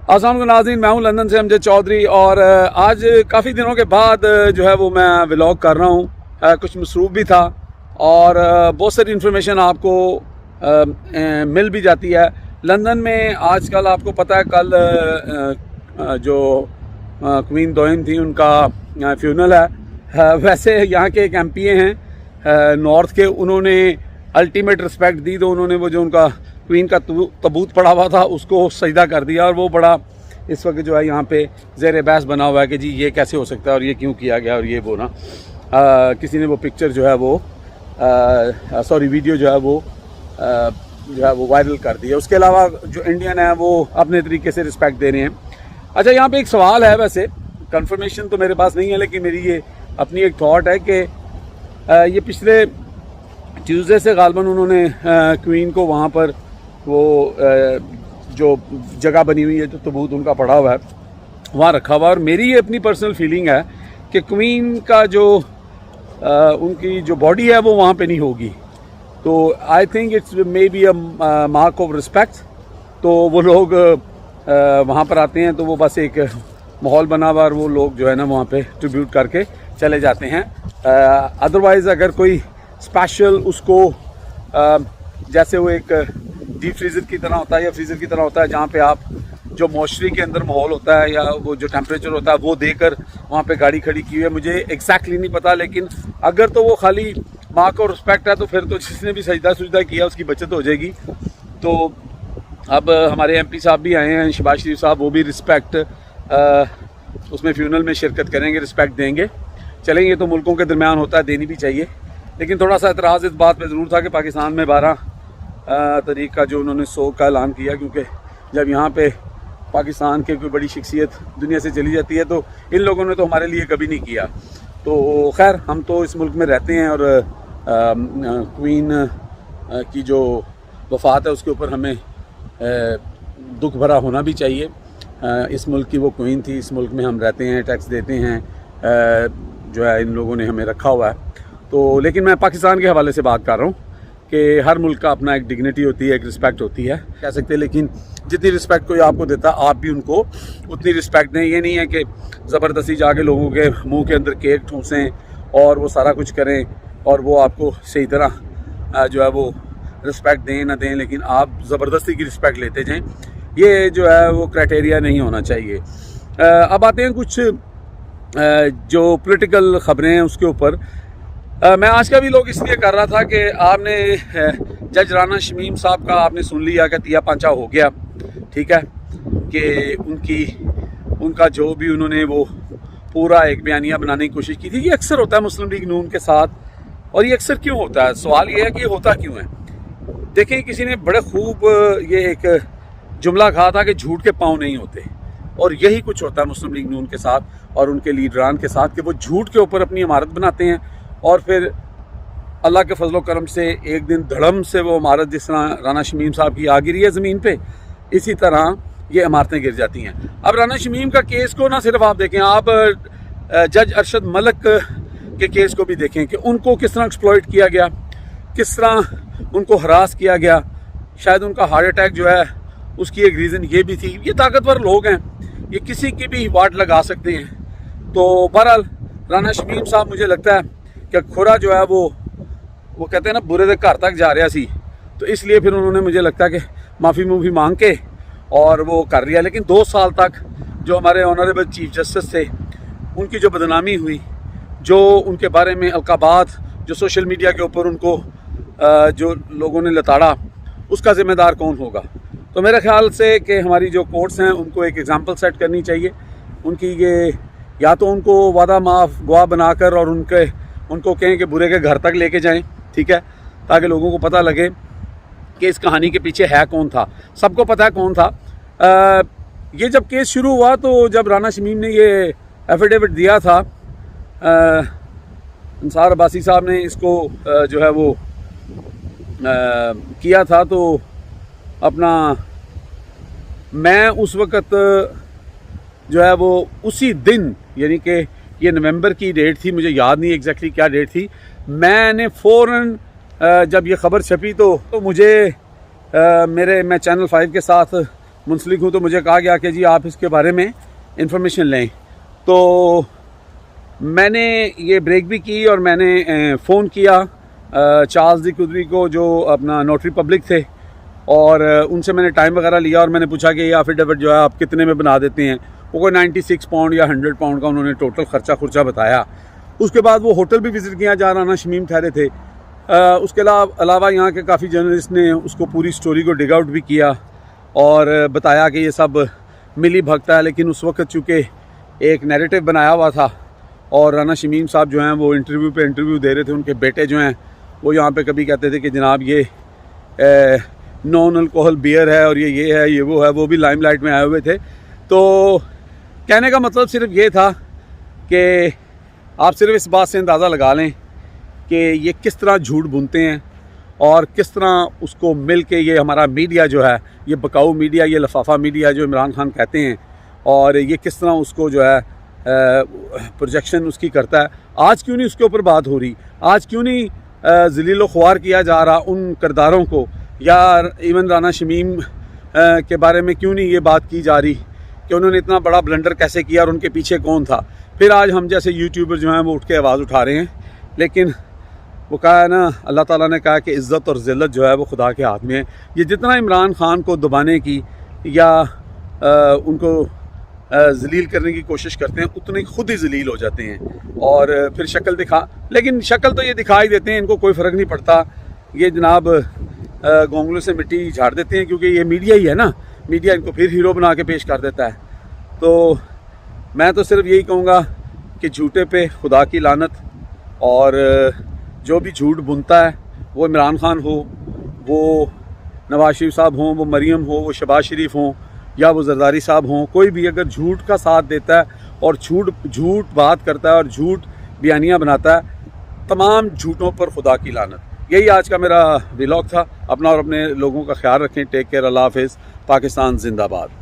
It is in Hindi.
अस्सलाम नाज़रीन, मैं हूं लंदन से अमजद चौधरी और आज काफ़ी दिनों के बाद जो है वो मैं व्लॉग कर रहा हूं। कुछ मसरूफ़ भी था और बहुत सारी इन्फॉर्मेशन आपको मिल भी जाती है। लंदन में आजकल आपको पता है कल जो क्वीन दोयम थी उनका फ्यूनल है। वैसे यहाँ के एक MP हैं नॉर्थ के, उन्होंने अल्टीमेट रिस्पेक्ट दी, तो उन्होंने वो जो उनका क्वीन का तबूत पड़ा हुआ था उसको सजदा कर दिया और वो बड़ा इस वक्त जो है यहाँ पे ज़ेर बहस बना हुआ है कि जी ये कैसे हो सकता है और ये क्यों किया गया और ये वो ना किसी ने वो पिक्चर जो है वो वीडियो जो है वो वायरल कर दिया। उसके अलावा जो इंडियन है वो अपने तरीके से रिस्पेक्ट दे रहे हैं। अच्छा, यहाँ पे एक सवाल है, वैसे कंफर्मेशन तो मेरे पास नहीं है लेकिन मेरी ये अपनी एक थॉट है कि ये पिछले ट्यूसडे से गालबन उन्होंने क्वीन को वहाँ पर वो जो जगह बनी हुई है जो तबूत उनका पड़ा हुआ है वहाँ रखा हुआ है। और मेरी ये अपनी पर्सनल फीलिंग है कि क्वीन का जो उनकी जो बॉडी है वो वहाँ पे नहीं होगी, तो I think it's may be a mark of respect. तो वो लोग वहाँ पर आते हैं तो वो बस एक माहौल बना हुआ और वो लोग जो है ना वहाँ पे ट्रिब्यूट करके चले जाते हैं। अदरवाइज़ अगर कोई स्पेशल उसको जैसे वो एक डीप फ्रीज़र की तरह होता है या फ्रीज़र की तरह होता है जहाँ पे आप जो मॉइस्चरी के अंदर माहौल होता है या वो जो टेम्परेचर होता है वो देकर वहाँ पे गाड़ी खड़ी की हुई है, मुझे एग्जैक्टली नहीं पता। लेकिन अगर तो वो खाली मार्क और रिस्पेक्ट है तो फिर तो जिसने भी सजदा किया उसकी बचत हो जाएगी। तो अब हमारे MP साहब भी आए हैं, शहबाज शरीफ साहब, वो भी रिस्पेक्ट उसमें फ्यूनल में शिरकत करेंगे, रिस्पेक्ट देंगे। चलेंगे तो मुल्कों के दरमियान होता है, देनी भी चाहिए। लेकिन थोड़ा सा एतराज़ इस बात पे ज़रूर था कि पाकिस्तान में 12 तारीख का जो उन्होंने शोक का ऐलान किया, क्योंकि जब यहाँ पे पाकिस्तान के कोई बड़ी शख्सियत दुनिया से चली जाती है तो इन लोगों ने तो हमारे लिए कभी नहीं किया। तो खैर, हम तो इस मुल्क में रहते हैं और क्वीन की जो वफ़ात है उसके ऊपर हमें दुख भरा होना भी चाहिए। इस मुल्क की वो क्वीन थी, इस मुल्क में हम रहते हैं, टैक्स देते हैं, जो है इन लोगों ने हमें रखा हुआ है। तो लेकिन मैं पाकिस्तान के हवाले से बात कर रहा हूँ कि हर मुल्क का अपना एक डिग्निटी होती है, एक रिस्पेक्ट होती है, कह सकते हैं। लेकिन जितनी रिस्पेक्ट कोई आपको देता है आप भी उनको उतनी रिस्पेक्ट दें। ये नहीं है कि ज़बरदस्ती जाके लोगों के मुंह के अंदर केक ठूंसें और वो सारा कुछ करें और वो आपको सही तरह जो है वो रिस्पेक्ट दें ना दें, लेकिन आप ज़बरदस्ती की रिस्पेक्ट लेते जाएँ, ये जो है वो क्राइटेरिया नहीं होना चाहिए। अब आते हैं कुछ जो पॉलिटिकल ख़बरें हैं उसके ऊपर। मैं आज का भी लोग इसलिए कर रहा था कि आपने जज राना शमीम साहब का आपने सुन लिया कि तिया पांचा हो गया, ठीक है, कि उनका जो भी उन्होंने वो पूरा एक बयानिया बनाने की कोशिश की थी। ये अक्सर होता है मुस्लिम लीग नून के साथ, और ये अक्सर क्यों होता है? सवाल ये है कि होता क्यों है। देखें, किसी ने बड़े खूब ये एक जुमला कहा था कि झूठ के पाँव नहीं होते, और यही कुछ होता है मुस्लिम लीग नून के साथ और उनके लीडरान के साथ कि वो झूठ के ऊपर अपनी इमारत बनाते हैं और फिर अल्लाह के फजलो करम से एक दिन धड़म से वो इमारत, जिस तरह राना शमीम साहब की आ गिरी है ज़मीन पे, इसी तरह ये इमारतें गिर जाती हैं। अब राना शमीम का केस को ना सिर्फ आप देखें, आप जज अरशद मलिक के केस को भी देखें कि उनको किस तरह एक्सप्लॉइट किया गया, किस तरह उनको हरास किया गया। शायद उनका हार्ट अटैक जो है उसकी एक रीज़न ये भी थी। ये ताकतवर लोग हैं, ये किसी की भी वाट लगा सकते हैं। तो बहरहाल राना शमीम साहब, मुझे लगता है कि खुरा जो है वो कहते हैं ना बुरे दे घर तक जा रहा सी, तो इसलिए फिर उन्होंने, मुझे लगता है कि माफ़ी मूफ़ी मांग के और वो कर लिया। लेकिन 2 साल तक जो हमारे ऑनरेबल चीफ जस्टिस थे उनकी जो बदनामी हुई, जो उनके बारे में अलकाबात जो सोशल मीडिया के ऊपर उनको जो लोगों ने लताड़ा, उसका ज़िम्मेदार कौन होगा? तो मेरे ख्याल से कि हमारी जो कोर्ट्स हैं उनको एक एग्जांपल सेट करनी चाहिए उनकी। ये या तो उनको वादा माफ गवाह बनाकर और उनको कहें कि बुरे के घर तक लेके जाएं, ठीक है, ताकि लोगों को पता लगे कि इस कहानी के पीछे है कौन था। सबको पता है कौन था। ये जब केस शुरू हुआ तो जब राना शमीम ने ये एफिडेविट दिया था, अंसार अब्बासी साहब ने इसको जो है वो किया था, तो अपना मैं उस वक़्त जो है वो उसी दिन, यानी कि ये नवंबर की डेट थी, मुझे याद नहीं एग्जैक्टली क्या डेट थी, मैंने फ़ौरन जब ये ख़बर छपी तो मुझे मैं चैनल 5 के साथ मुंसलिक हूँ, तो मुझे कहा गया कि जी आप इसके बारे में इंफॉर्मेशन लें। तो मैंने ये ब्रेक भी की और मैंने फ़ोन किया चार्ल्स दी कुदरी को, जो अपना नोटरी पब्लिक थे, और उनसे मैंने टाइम वगैरह लिया और मैंने पूछा कि ये एफिडेविट जो है आप कितने में बना देते हैं। वो कोई 96 पाउंड या 100 पाउंड का उन्होंने टोटल खर्चा बताया। उसके बाद वो होटल भी विज़िट किया जहाँ राना शमीम ठहरे थे। उसके अलावा यहाँ के काफ़ी जर्नलिस्ट ने उसको पूरी स्टोरी को डिग आउट भी किया और बताया कि ये सब मिली भगता है, लेकिन उस वक्त चूँकि एक नैरेटिव बनाया हुआ था और राना शमीम साहब जो हैं वो इंटरव्यू पे इंटरव्यू दे रहे थे। उनके बेटे जो हैं वो यहाँ पे कभी कहते थे कि जनाब ये नॉन अल्कोहल बियर है और ये है, ये वो है, वो भी लाइमलाइट में आए हुए थे। तो कहने का मतलब सिर्फ ये था कि आप सिर्फ इस बात से अंदाज़ा लगा लें कि ये किस तरह झूठ बुनते हैं और किस तरह उसको मिल के ये हमारा मीडिया जो है, ये बकाऊ मीडिया, ये लफाफा मीडिया जो इमरान खान कहते हैं, और ये किस तरह उसको जो है प्रोजेक्शन उसकी करता है। आज क्यों नहीं उसके ऊपर बात हो रही? आज क्यों नहीं ज़लील ख्वार किया जा रहा उन किरदारों को, या इवन राना शमीम के बारे में क्यों नहीं ये बात की जा रही कि उन्होंने इतना बड़ा ब्लंडर कैसे किया और उनके पीछे कौन था? फिर आज हम जैसे यूट्यूबर जो हैं वो उठ के आवाज़ उठा रहे हैं, लेकिन वो कहा है ना, अल्लाह ताला ने कहा कि इज़्ज़त और ज़िल्लत जो है वो खुदा के हाथ में है। ये जितना इमरान खान को दबाने की या उनको जलील करने की कोशिश करते हैं, उतने खुद ही जलील हो जाते हैं और फिर शक्ल लेकिन शक्ल तो ये दिखा ही देते हैं, इनको कोई फ़र्क नहीं पड़ता। ये जनाब गोंगलों से मिट्टी झाड़ देते हैं, क्योंकि ये मीडिया ही है ना, मीडिया इनको फिर हीरो बना के पेश कर देता है। तो मैं तो सिर्फ यही कहूँगा कि झूठे पे खुदा की लानत, और जो भी झूठ बुनता है, वो इमरान खान हो, वो नवाज शरीफ साहब हों, वो मरीम हो, वो शहबाज शरीफ हों, या वो जरदारी साहब हों, कोई भी अगर झूठ का साथ देता है और झूठ बात करता है और झूठ बयानियाँ बनाता है, तमाम झूठों पर खुदा की लानत। यही आज का मेरा व्लॉग था। अपना और अपने लोगों का ख्याल रखें। Take care. अल्लाह हाफ़िज़। पाकिस्तान जिंदाबाद।